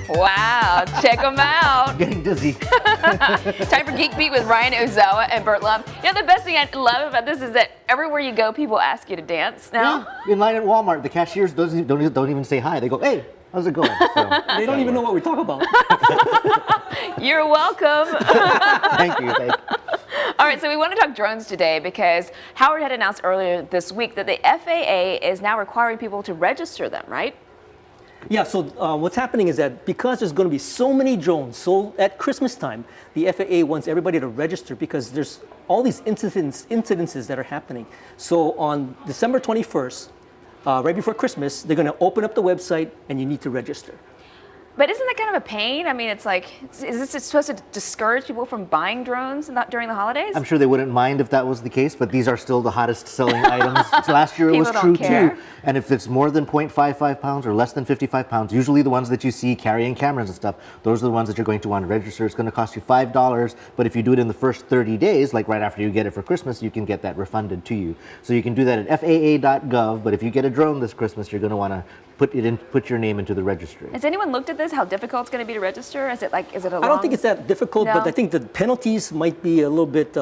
Wow, check them out. Getting dizzy. Time for Geek Beat with Ryan, Ozawa, and Burt Love. You know, the best thing I love about this is that everywhere you go, people ask you to dance now. Yeah. In line at Walmart, the cashiers don't even say hi. They go, hey, how's it going? So, they don't even know what we talk about. You're welcome. Thank you. All right, so we want to talk drones today because Howard had announced earlier this week that the FAA is now requiring people to register them, right? Yeah, so what's happening is that because there's going to be so many drones, so at Christmas time, the FAA wants everybody to register because there's all these incidences that are happening. So on December 21st, right before Christmas, they're going to open up the website and you need to register. But isn't that kind of a pain? I mean, it's like, is this supposed to discourage people from buying drones during the holidays? I'm sure they wouldn't mind if that was the case, but these are still the hottest selling items. So last year it was true too. And if it's more than 0.55 pounds or less than 55 pounds, usually the ones that you see carrying cameras and stuff, those are the ones that you're going to want to register. It's going to cost you $5, but if you do it in the first 30 days, like right after you get it for Christmas, you can get that refunded to you. So you can do that at FAA.gov, but if you get a drone this Christmas, you're going to want to put your name into the registry. Has anyone looked at this? How difficult it's going to be to register? Is it a long... I don't think it's that difficult, but I think the penalties might be a little bit,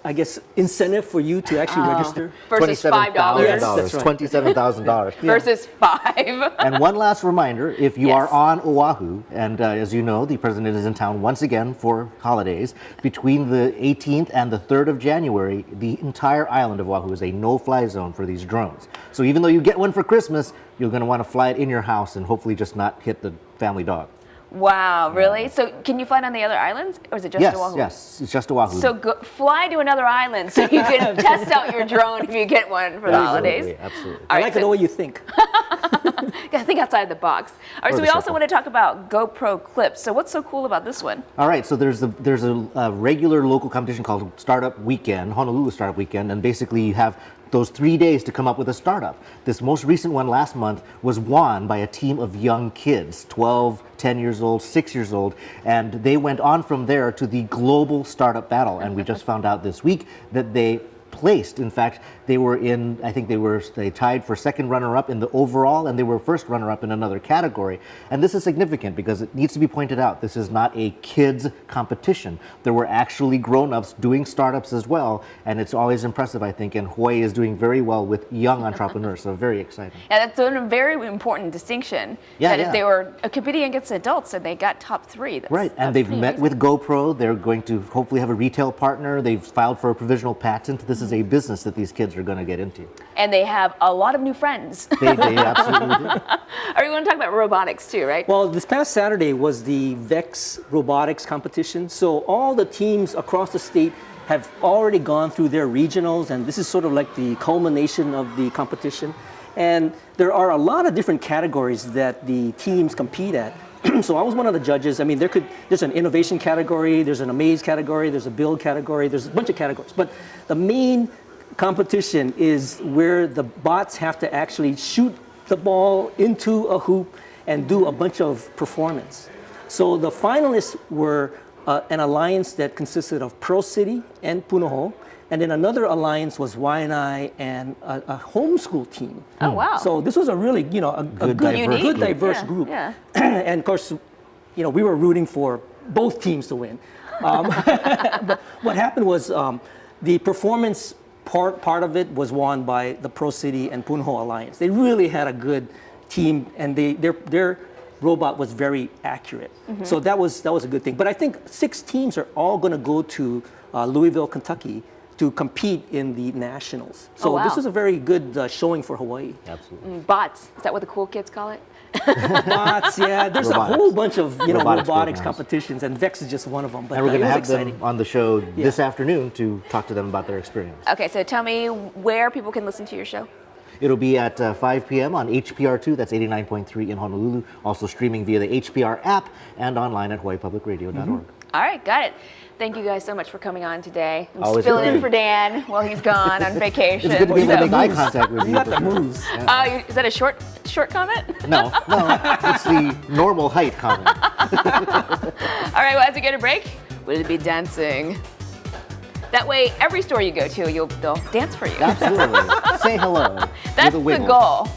I guess, incentive for you to actually register. Versus $5. Yes, that's right. $27,000. Versus $5. And one last reminder, if you are on Oahu, and as you know, the president is in town once again for holidays, between the 18th and the 3rd of January, the entire island of Oahu is a no-fly zone for these drones. So even though you get one for Christmas, you're going to want to fly it in your house and hopefully just not hit the family dog. Wow, really? So can you fly on the other islands, or is it just Oahu? Yes, it's just Oahu. So fly to another island so you can test out your drone if you get one for the holidays. Absolutely. I like the way you think. I think outside the box. All right, so we also want to talk about GoPro clips. So what's so cool about this one? All right, so there's a regular local competition called Startup Weekend, Honolulu Startup Weekend, and basically you have those 3 days to come up with a startup. This most recent one last month was won by a team of young kids, 12, 10 years old, 6 years old, and they went on from there to the global startup battle. And we just found out this week that they placed. In fact, they were in, I think they tied for second runner-up in the overall, and they were first runner-up in another category. And this is significant because it needs to be pointed out, this is not a kids competition. There were actually grown-ups doing startups as well, and it's always impressive, I think, and Hawaii is doing very well with young entrepreneurs, so very exciting. Yeah, that's a very important distinction. If they were competing against adults and they got top 3. Right, and they've met with GoPro. They're going to hopefully have a retail partner. They've filed for a provisional patent. This is a business that these kids are going to get into. And they have a lot of new friends. They absolutely do. All right, we want to talk about robotics too, right? Well, this past Saturday was the Vex Robotics competition. So all the teams across the state have already gone through their regionals, and this is sort of like the culmination of the competition. And there are a lot of different categories that the teams compete at. So I was one of the judges. I mean, there's an innovation category, there's an amaze category, there's a build category, there's a bunch of categories. But the main competition is where the bots have to actually shoot the ball into a hoop and do a bunch of performance. So the finalists were an alliance that consisted of Pro City and Punahou. And then another alliance was Waianae and a homeschool team. Oh, wow. So this was a really, a good diverse group. Yeah. And of course, we were rooting for both teams to win. But what happened was the performance part of it was won by the Pro City and Punahou alliance. They really had a good team, and their robot was very accurate. Mm-hmm. So that was a good thing. But I think 6 teams are all going to go to Louisville, Kentucky, to compete in the nationals. So this is a very good showing for Hawaii. Absolutely. Bots, is that what the cool kids call it? Bots, yeah. There's a whole bunch of robotics competitions, and Vex is just one of them. But and we're going to have them on the show this afternoon to talk to them about their experience. Okay, so tell me where people can listen to your show. It'll be at 5 p.m. on HPR2, that's 89.3 in Honolulu, also streaming via the HPR app and online at hawaiipublicradio.org. Mm-hmm. All right, got it. Thank you guys so much for coming on today. I'm Always filling in for Dan while he's gone on vacation. It's good to be able to make eye contact with you. You got the moves. Yeah. Is that a short comment? No, it's the normal height comment. All right, well, as we get a break, we'll be dancing. That way, every store you go to, they'll dance for you. Absolutely. Say hello. That's the goal.